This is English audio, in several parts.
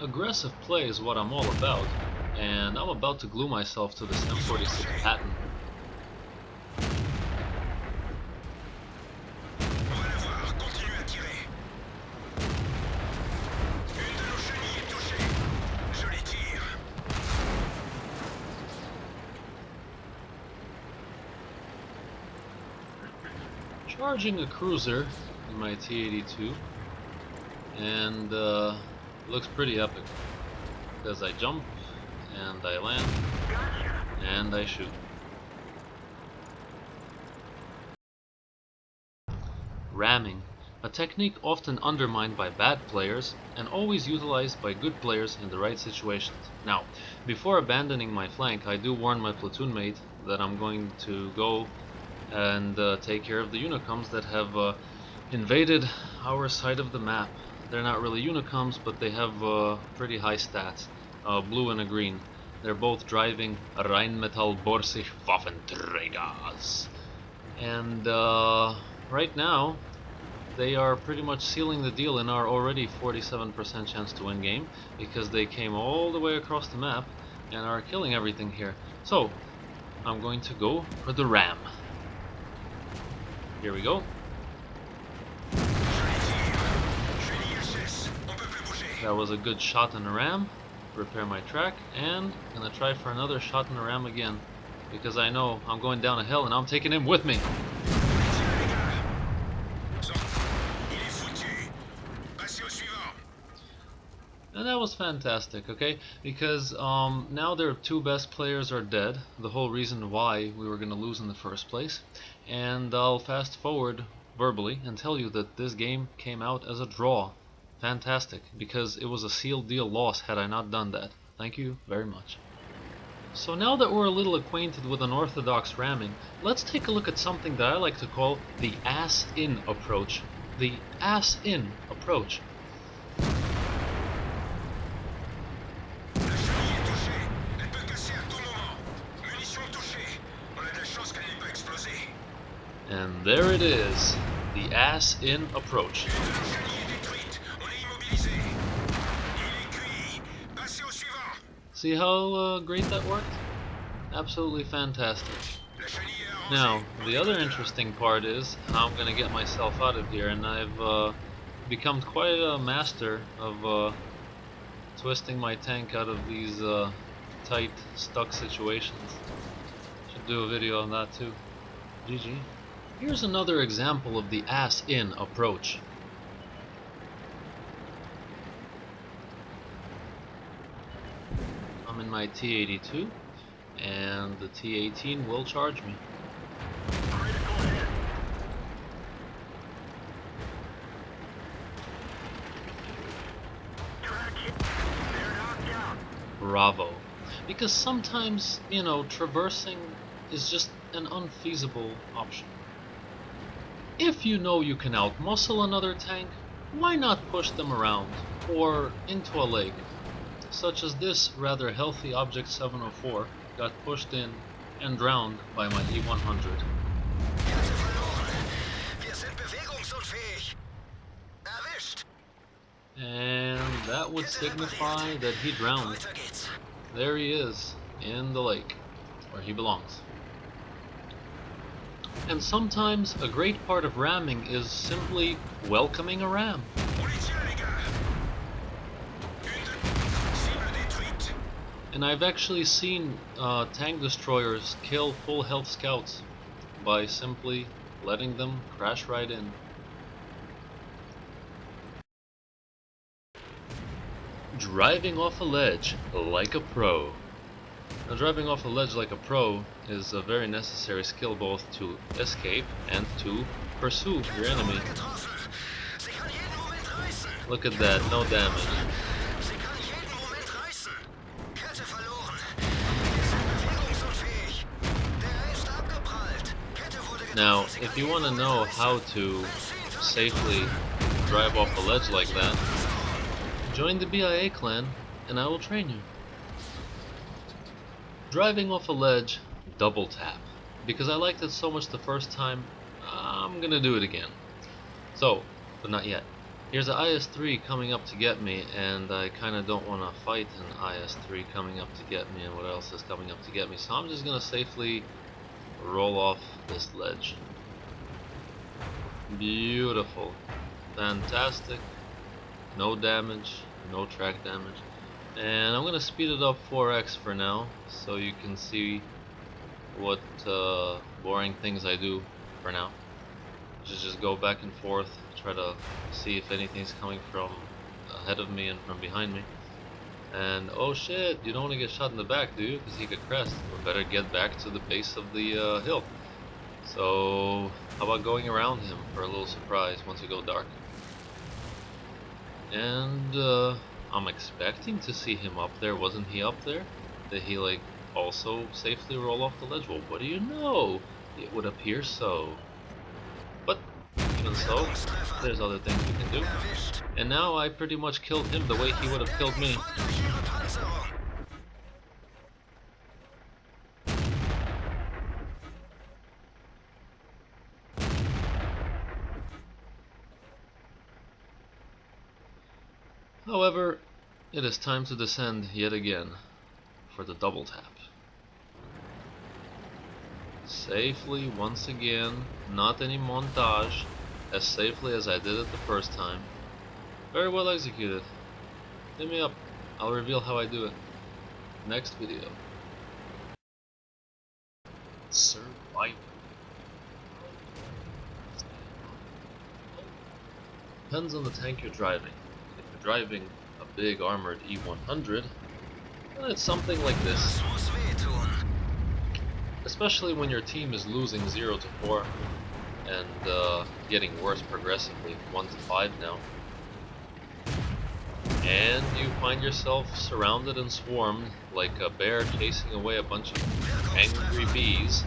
Aggressive play is what I'm all about, and I'm about to glue myself to this M46 patent. Charging a cruiser in my T-82, and looks pretty epic because I jump and I land and I shoot. Ramming, a technique often undermined by bad players and always utilized by good players in the right situations. Now, before abandoning my flank, I do warn my platoon mate that I'm going to go and take care of the Unicums that have invaded our side of the map. They're not really Unicoms, but they have pretty high stats, blue and a green. They're both driving Rheinmetall Borsig Waffenträgers. And right now, they are pretty much sealing the deal in our already 47% chance to win game, because they came all the way across the map and are killing everything here. So, I'm going to go for the ram. Here we go. That was a good shot in the ram. Repair my track, and gonna try for another shot in the ram again, because I know I'm going down a hill and I'm taking him with me. And that was fantastic, okay? Because now their two best players are dead, the whole reason why we were going to lose in the first place. And I'll fast forward verbally and tell you that this game came out as a draw. Fantastic, because it was a sealed deal loss had I not done that. Thank you very much. So now that we're a little acquainted with unorthodox ramming, let's take a look at something that I like to call the ass-in approach. The ass-in approach. And there it is, the ass-in approach. See how great that worked? Absolutely fantastic. Now, the other interesting part is how I'm going to get myself out of here, and I've become quite a master of twisting my tank out of these tight, stuck situations. Should do a video on that too. GG. Here's another example of the ass-in approach. I'm in my T-82, and the T-18 will charge me. Bravo. Because sometimes, you know, traversing is just an unfeasible option. If you know you can outmuscle another tank, why not push them around, or into a lake? Such as this rather healthy Object 704 got pushed in and drowned by my E-100. And that would signify that he drowned. There he is, in the lake, where he belongs. And sometimes a great part of ramming is simply welcoming a ram. And I've actually seen tank destroyers kill full health scouts by simply letting them crash right in. Driving off a ledge like a pro. Now, driving off a ledge like a pro is a very necessary skill both to escape and to pursue your enemy. Look at that, no damage. Now, if you want to know how to safely drive off a ledge like that, join the BIA clan and I will train you. Driving off a ledge, double tap. Because I liked it so much the first time, I'm gonna do it again. So, but not yet. Here's an IS-3 coming up to get me, and I kind of don't want to fight an IS-3 coming up to get me, and what else is coming up to get me. So I'm just going to safely roll off this ledge. Beautiful. Fantastic. No damage, no track damage. And I'm going to speed it up 4x for now, so you can see what boring things I do for now. Just go back and forth, try to see if anything's coming from ahead of me and from behind me. And oh shit, you don't want to get shot in the back, do you? Because he could crest. We better get back to the base of the hill. So how about going around him for a little surprise once you go dark? And I'm expecting to see him up there. Wasn't he up there? Did he like also safely roll off the ledge? Well, what do you know? It would appear so. But even so, there's other things we can do. And now I pretty much killed him the way he would have killed me. However, it is time to descend yet again for the double tap. Safely once again, not any montage, as safely as I did it the first time. Very well executed. Hit me up, I'll reveal how I do it. Next video. Survivor. Depends on the tank you're driving. If you're driving a big armored E100, it's something like this. Especially when your team is losing 0 to 4 and getting worse progressively, 1 to 5 now. And you find yourself surrounded and swarmed like a bear chasing away a bunch of angry bees.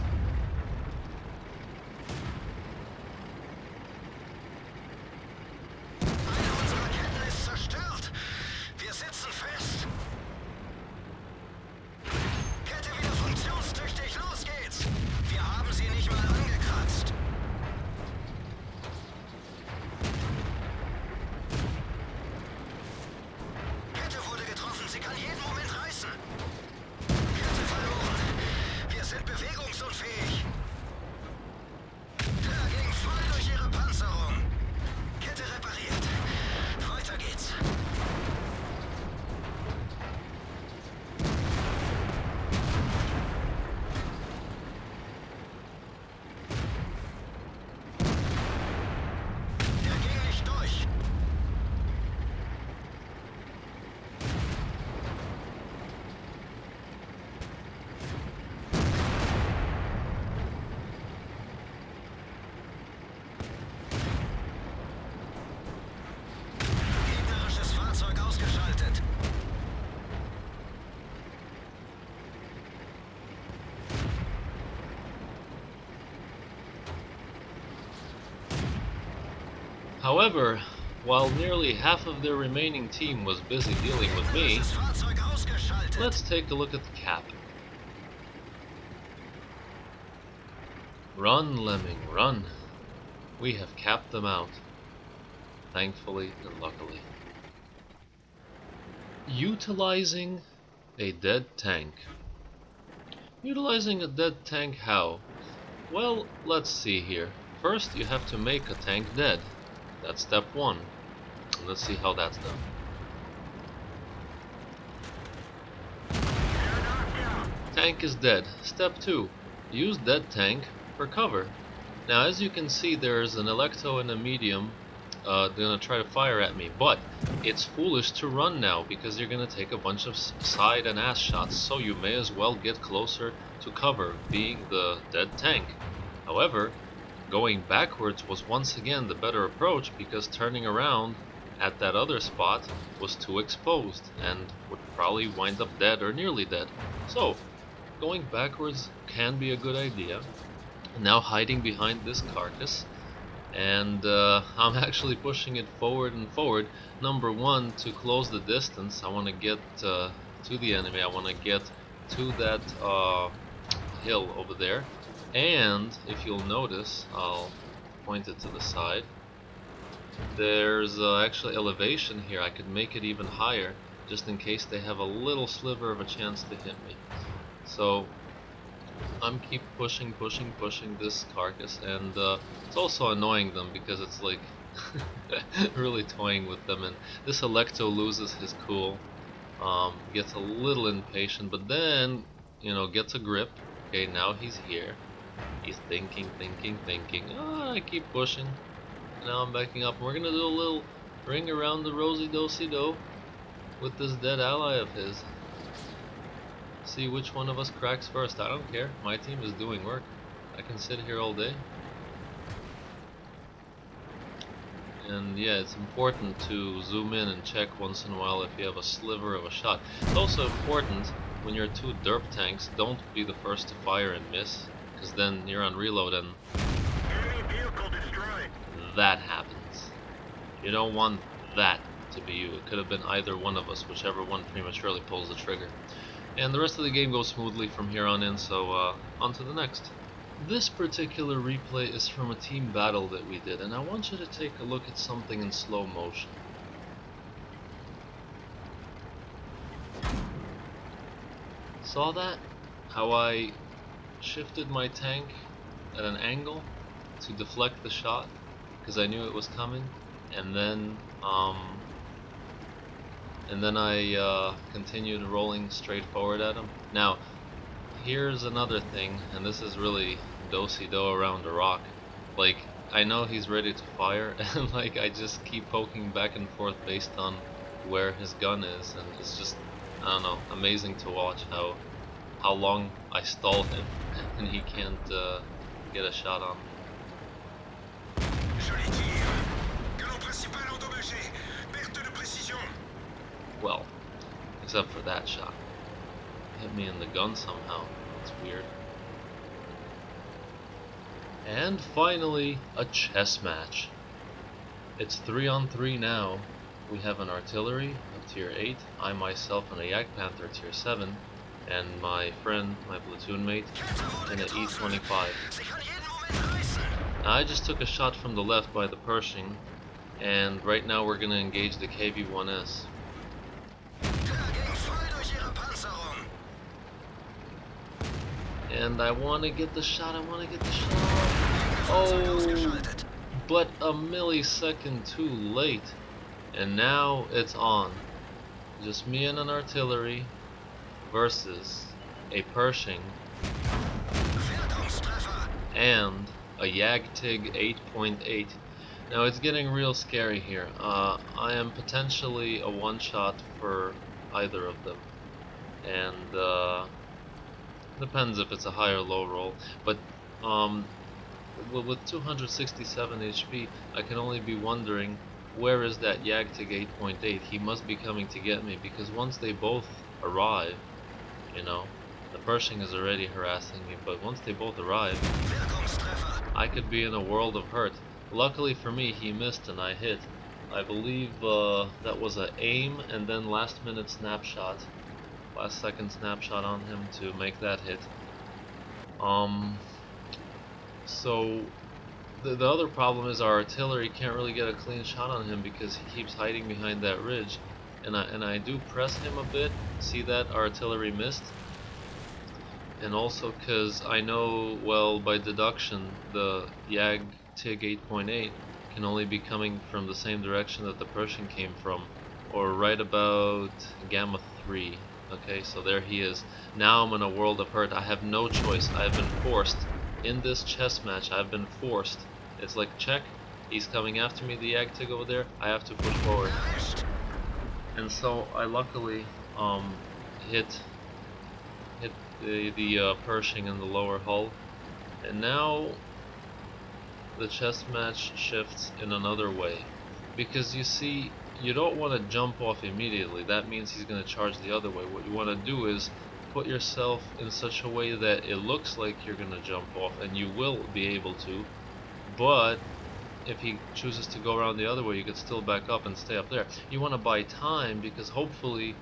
However, while nearly half of their remaining team was busy dealing with me, let's take a look at the cap. Run, Lemming, run. We have capped them out. Thankfully and luckily. Utilizing a dead tank. Utilizing a dead tank how? Well, let's see here. First, you have to make a tank dead. That's step 1. Let's see how that's done. Tank is dead. Step 2. Use dead tank for cover. Now as you can see, there's an Electo and a medium gonna try to fire at me, but it's foolish to run now because you're gonna take a bunch of side and ass shots, so you may as well get closer to cover, being the dead tank. However, going backwards was once again the better approach because turning around at that other spot was too exposed and would probably wind up dead or nearly dead. So, going backwards can be a good idea. Now hiding behind this carcass, and I'm actually pushing it forward and forward. Number 1, to close the distance. I want to get to the enemy. I want to get to that hill over there. And if you'll notice, I'll point it to the side. There's actually elevation here. I could make it even higher, just in case they have a little sliver of a chance to hit me. So I'm keep pushing, pushing, pushing this carcass, and it's also annoying them because it's like really toying with them. And this Electo loses his cool, gets a little impatient, but then gets a grip. Okay, now he's here. He's thinking, thinking, thinking. Oh, I keep pushing. Now I'm backing up. We're gonna do a little ring around the rosy dosey do with this dead ally of his. See which one of us cracks first. I don't care. My team is doing work. I can sit here all day. And yeah, it's important to zoom in and check once in a while if you have a sliver of a shot. It's also important when you're two derp tanks, don't be the first to fire and miss, because then you're on reload and that happens. You don't want that to be you. It could have been either one of us, whichever one prematurely pulls the trigger. And the rest of the game goes smoothly from here on in, so on to the next. This particular replay is from a team battle that we did, and I want you to take a look at something in slow motion. Saw that? How I shifted my tank at an angle to deflect the shot, because I knew it was coming, and then I continued rolling straight forward at him. Now, here's another thing, and this is really do-si-do around a rock. Like, I know he's ready to fire, and like I just keep poking back and forth based on where his gun is, and it's just, I don't know, amazing to watch how long I stall him, and he can't get a shot on me. Well, except for that shot. Hit me in the gun somehow. That's weird. And finally, a chess match. It's 3-on-3 now. We have an artillery of tier 8, I myself and a Jagdpanther tier 7, and my friend, my platoon mate, in an E25. Now, I just took a shot from the left by the Pershing, and right now we're going to engage the KV-1S. And I want to get the shot, Oh, but a millisecond too late. And now it's on. Just me and an artillery versus a Pershing and a Jagdtig 8.8. Now it's getting real scary here. I am potentially a one-shot for either of them. And depends if it's a high or low roll, but with 267 HP, I can only be wondering where is that Jagdtig 8.8. He must be coming to get me, because once they both arrive, the Pershing is already harassing me, but once they both arrive, I could be in a world of hurt. Luckily for me, he missed and I hit. I believe that was an aim and then last minute snapshot. Last second snapshot on him to make that hit. So the other problem is our artillery can't really get a clean shot on him because he keeps hiding behind that ridge, and I do press him a bit. See that our artillery missed, and also because I know, well, by deduction, the Jagdtig 8.8 can only be coming from the same direction that the Pershing came from, or right about Gamma 3. Okay, so there he is. Now I'm in a world of hurt. I have no choice. I've been forced. In this chess match, I've been forced. It's like, check, he's coming after me, the Jagdtig over there, I have to push forward. And so I luckily hit the Pershing in the lower hull. And now the chess match shifts in another way. Because you see, you don't want to jump off immediately. That means he's going to charge the other way. What you want to do is put yourself in such a way that it looks like you're going to jump off, and you will be able to, but if he chooses to go around the other way, you could still back up and stay up there. You want to buy time because hopefully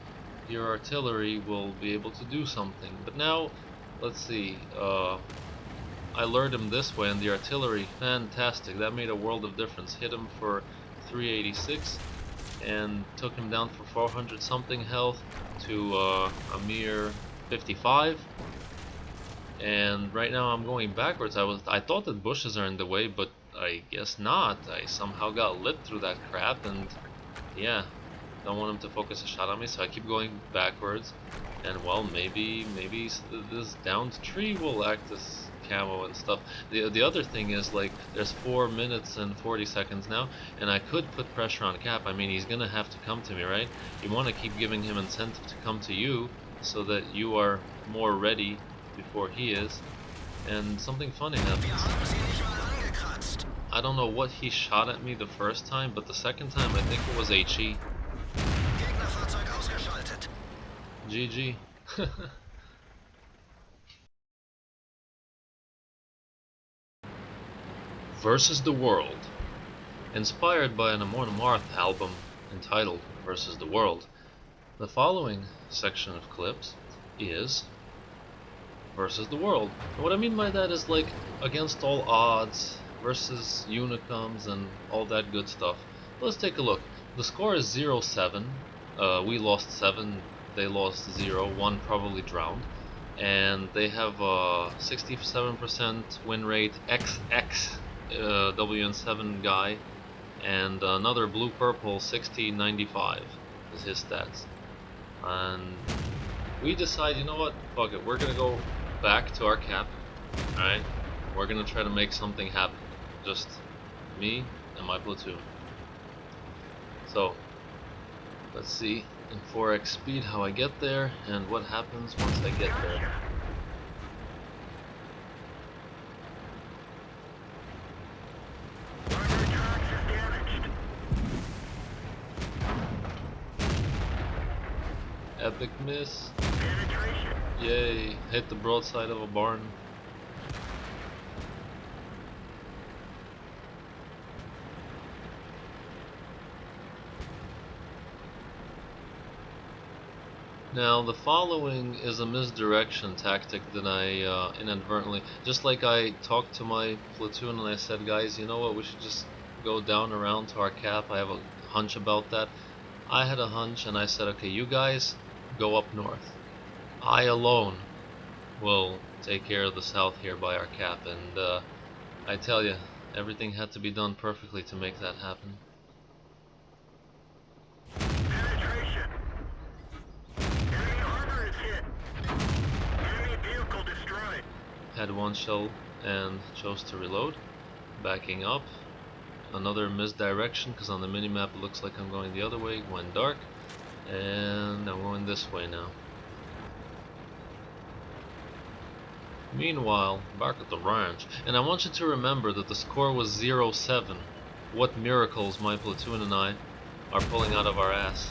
your artillery will be able to do something. But now, let's see, I lured him this way, and the artillery, fantastic. That made a world of difference. Hit him for 386 and took him down for 400 something health to a mere 55. And right now I'm going backwards. I thought that bushes are in the way, but I guess not. I somehow got lit through that crap, and yeah, don't want him to focus a shot on me, so I keep going backwards. And well, maybe this downed tree will act as camo and stuff. The other thing is, like, there's 4 minutes and 40 seconds now, and I could put pressure on Cap. I mean, he's gonna have to come to me, right? You want to keep giving him incentive to come to you, so that you are more ready before he is. And something funny happens. I don't know what he shot at me the first time, but the second time I think it was HE. GG. Versus the World. Inspired by an Amon Amarth album entitled Versus the World, the following section of clips is Versus the World. And what I mean by that is, like, against all odds, versus Unicums and all that good stuff. Let's take a look. The score is 0-7. We lost 7, they lost 0, 1 probably drowned. And they have a 67% win rate, XX WN7 guy, and another blue-purple 60-95 is his stats. And we decide, you know what, fuck it, we're gonna go back to our cap, alright? We're gonna try to make something happen. Just me and my platoon. So, let's see in 4x speed how I get there and what happens once I get there. Epic miss. Yay, hit the broadside of a barn. Now, the following is a misdirection tactic that I inadvertently, just like I talked to my platoon and I said, guys, you know what, we should just go down around to our cap. I have a hunch about that. I had a hunch and I said, okay, you guys go up north. I alone will take care of the south here by our cap, and I tell you, everything had to be done perfectly to make that happen. Penetration. Enemy armor is hit. Enemy vehicle destroyed. Had one shell and chose to reload. Backing up. Another misdirection, because on the minimap it looks like I'm going the other way. Went dark. And I'm going this way now. Meanwhile, back at the ranch, and I want you to remember that the score was 0-7. What miracles my platoon and I are pulling out of our ass.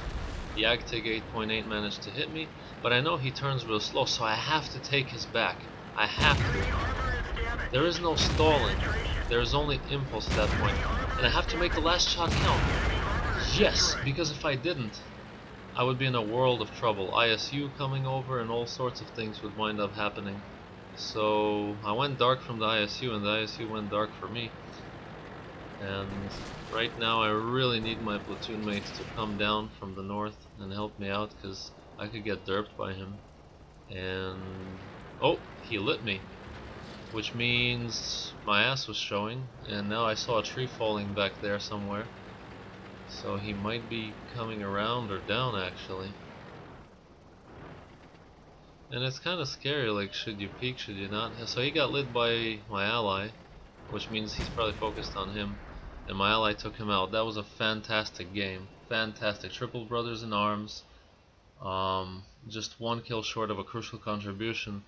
The Agtig 8.8 managed to hit me, but I know he turns real slow, so I have to take his back. I have to. There is no stalling. There is only impulse at that point, and I have to make the last shot count. Yes, because if I didn't, I would be in a world of trouble. ISU coming over and all sorts of things would wind up happening. So I went dark from the ISU, and the ISU went dark for me. And right now I really need my platoon mates to come down from the north and help me out, because I could get derped by him. And oh, he lit me, which means my ass was showing, and now I saw a tree falling back there somewhere. So he might be coming around or down, actually. And it's kind of scary, like, should you peek, should you not? So he got lit by my ally, which means he's probably focused on him, and my ally took him out. That was a fantastic game. Fantastic. Triple brothers in arms. Just one kill short of a crucial contribution,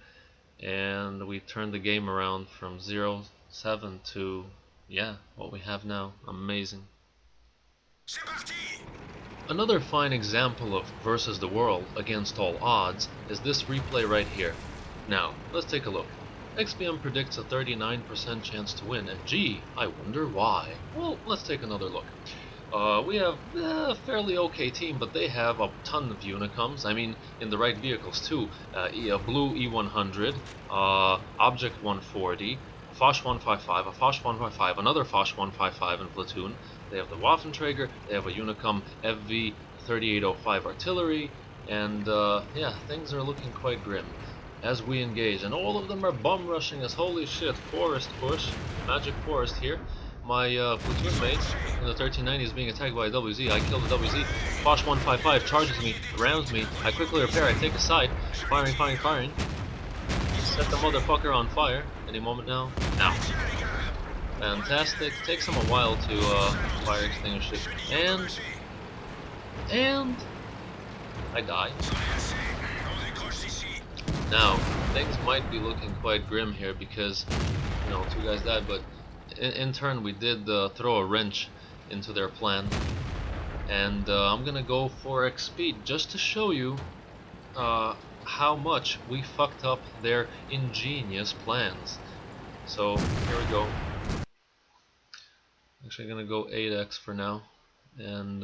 and we turned the game around from 0-7 to, yeah, what we have now. Amazing. Another fine example of versus the world against all odds is this replay right here. Now, let's take a look. XBM predicts a 39% chance to win, and gee, I wonder why. Well, let's take another look. We have a fairly okay team, but they have a ton of Unicums. I mean, in the right vehicles too. A blue E100, Object 140, Foch 155, a Foch 155, another Foch 155 in platoon, They have the Waffenträger, they have a Unicum FV 3805 artillery, and yeah, things are looking quite grim as we engage. And all of them are bum rushing us. Holy shit, forest push, magic forest here. My platoon mate in the 1390 is being attacked by a WZ. I kill the WZ. Foch 155 charges me, rams me. I quickly repair, I take a side. Firing, firing, firing. Set the motherfucker on fire. Any moment now. Now. Fantastic. Takes him a while to fire extinguish it. And I die. Now, things might be looking quite grim here because, you know, 2 guys died, but in turn we did throw a wrench into their plan. And I'm gonna go for X speed just to show you how much we fucked up their ingenious plans. So, here we go. Actually, I'm gonna go 8x for now, and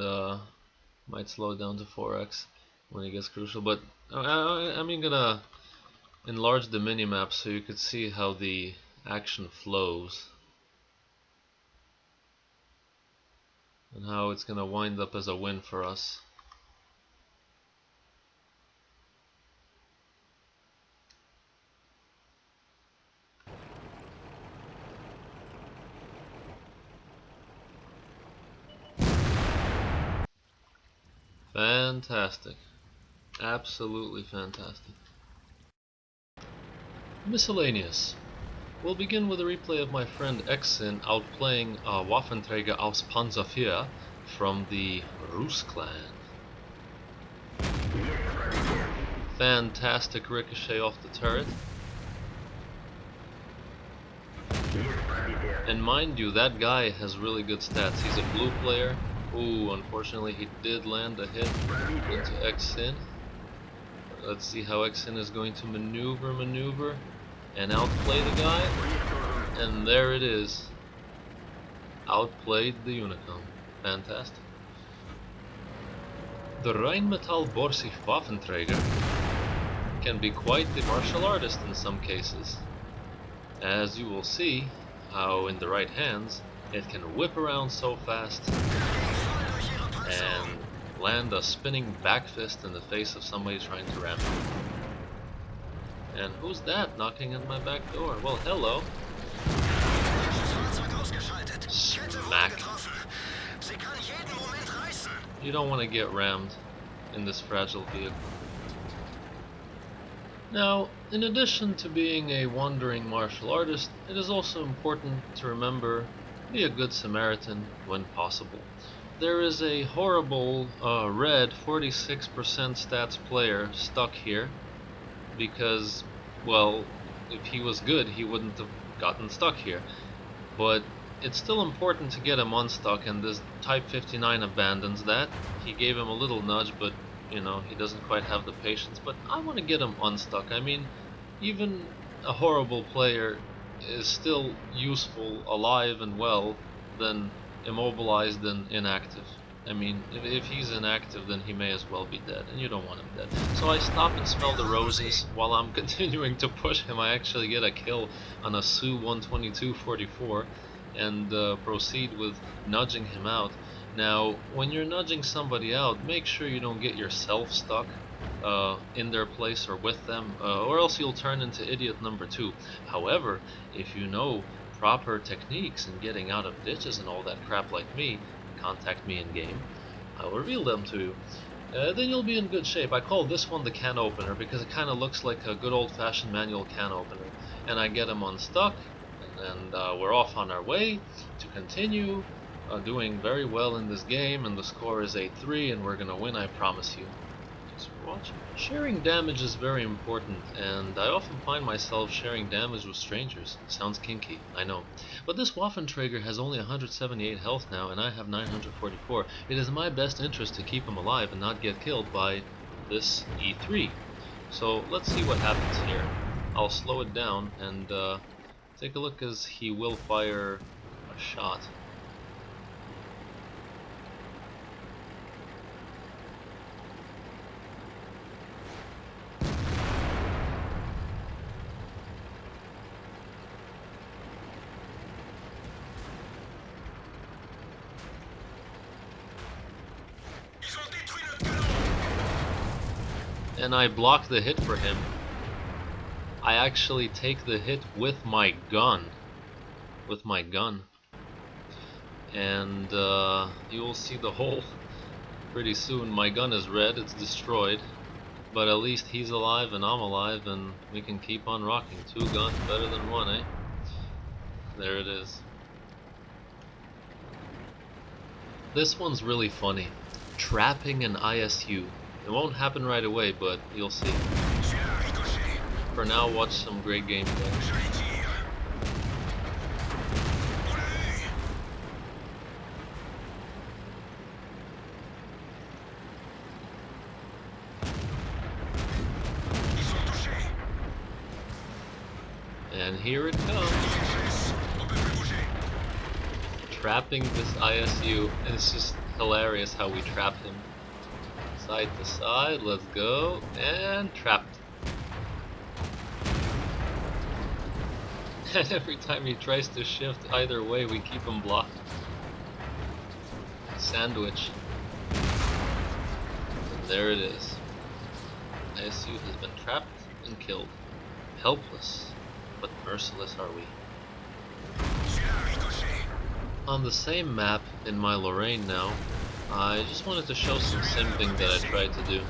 might slow it down to 4x when it gets crucial. But I'm gonna enlarge the minimap so you could see how the action flows and how it's gonna wind up as a win for us. Fantastic. Absolutely fantastic. Miscellaneous. We'll begin with a replay of my friend Exin outplaying Waffenträger aus Panzer IV from the Rus clan. Fantastic ricochet off the turret. And mind you, that guy has really good stats. He's a blue player. Ooh, unfortunately he did land a hit into Exin. Let's see how Exin is going to maneuver, and outplay the guy. And there it is. Outplayed the Unicum. Fantastic. The Rheinmetall Borsig Waffenträger can be quite the martial artist in some cases, as you will see how in the right hands it can whip around so fast and land a spinning back fist in the face of somebody trying to ram him. And who's that knocking at my back door? Well, hello. Smack. You don't want to get rammed in this fragile vehicle. Now, in addition to being a wandering martial artist, it is also important to remember, be a good Samaritan when possible. There is a horrible red 46% stats player stuck here because, well, if he was good he wouldn't have gotten stuck here. But it's still important to get him unstuck, and this Type 59 abandons that. He gave him a little nudge, but you know, he doesn't quite have the patience. But I want to get him unstuck. I mean, even a horrible player is still useful, alive and well, than immobilized and inactive. I mean, if he's inactive, then he may as well be dead, and you don't want him dead. So I stop and smell the roses while I'm continuing to push him. I actually get a kill on a Su 122-44 and proceed with nudging him out. Now, when you're nudging somebody out, make sure you don't get yourself stuck in their place or with them, or else you'll turn into idiot number 2. However, if you know proper techniques in getting out of ditches and all that crap like me, contact me in game. I'll reveal them to you. Then you'll be in good shape. I call this one the can opener because it kind of looks like a good old-fashioned manual can opener. And I get them unstuck, and we're off on our way to continue doing very well in this game, and the score is 8-3, and we're gonna win, I promise you. Thanks for watching. Sharing damage is very important, and I often find myself sharing damage with strangers. Sounds kinky, I know. But this Waffenträger has only 178 health now, and I have 944. It is my best interest to keep him alive and not get killed by this E3. So let's see what happens here. I'll slow it down and take a look, as he will fire a shot. and I block the hit for him. I actually take the hit with my gun. And you will see the hole pretty soon. My gun is red, it's destroyed. But at least he's alive and I'm alive, and we can keep on rocking. 2 guns better than 1, eh? There it is. This one's really funny. Trapping an ISU. It won't happen right away, but you'll see. For now, watch some great gameplay. And here it comes. Trapping this ISU. And it's just hilarious how we trap him. Side to side, let's go. And trapped. And every time he tries to shift either way, we keep him blocked. Sandwich. And there it is. ISU has been trapped and killed. Helpless, but merciless are we. On the same map in my Lorraine now, I just wanted to show some simping that I tried to do.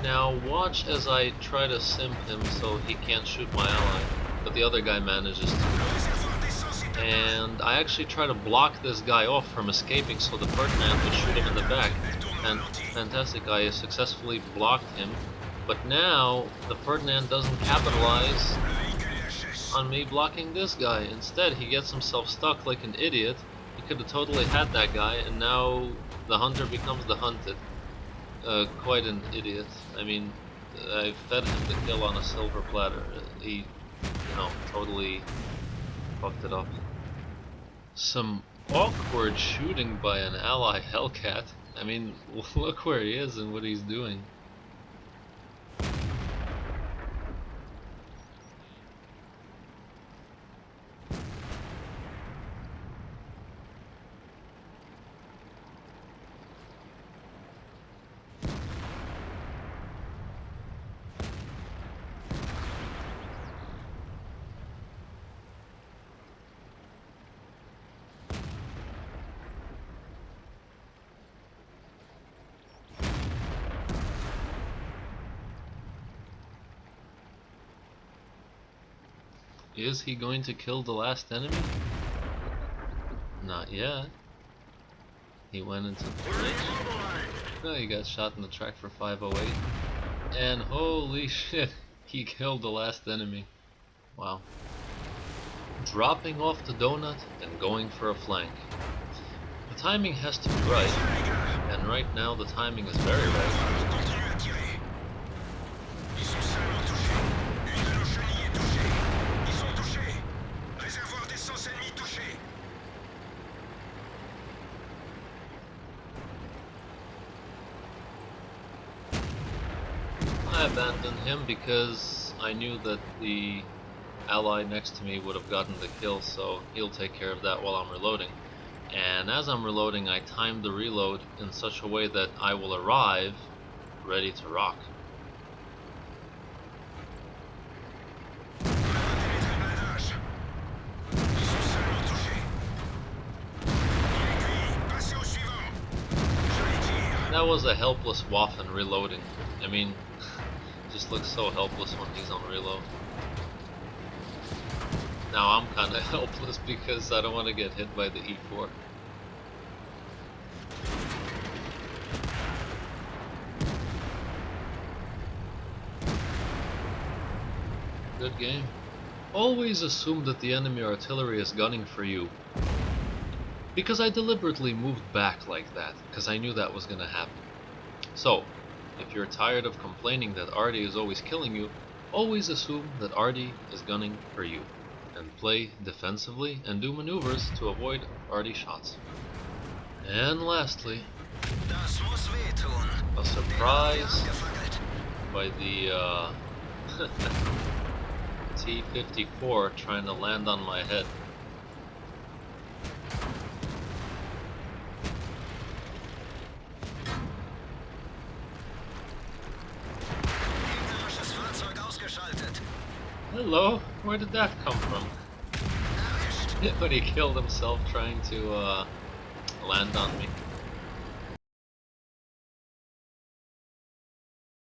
Now watch as I try to simp him so he can't shoot my ally, but the other guy manages to. And I actually try to block this guy off from escaping so the Ferdinand would shoot him in the back. And fantastic, I successfully blocked him. But now the Ferdinand doesn't capitalize on me blocking this guy. Instead, he gets himself stuck like an idiot. He could have totally had that guy, and now the hunter becomes the hunted. Quite an idiot. I mean, I fed him the kill on a silver platter. He, totally fucked it up. Some awkward shooting by an ally Hellcat. I mean, look where he is and what he's doing. Is he going to kill the last enemy? Not yet. He went into the glitch. Oh, he got shot in the track for 508. And holy shit, he killed the last enemy. Wow. Dropping off the donut and going for a flank. The timing has to be right, and right now the timing is very right. I abandoned him because I knew that the ally next to me would have gotten the kill, so he'll take care of that while I'm reloading. And as I'm reloading, I timed the reload in such a way that I will arrive ready to rock. That was a helpless Waffen reloading. I mean, just looks so helpless when he's on reload. Now I'm kinda helpless because I don't want to get hit by the E4. Good game. Always assume that the enemy artillery is gunning for you. Because I deliberately moved back like that, because I knew that was gonna happen. So, if you're tired of complaining that Artie is always killing you, always assume that Artie is gunning for you, and play defensively and do maneuvers to avoid Artie shots. And lastly, Das muss wehtun. a Den surprise abgefackelt. by the T-54 trying to land on my head. Gegnerisches Fahrzeug ausgeschaltet. Hello, where did that come from? Erwischt. But he killed himself trying to land on me.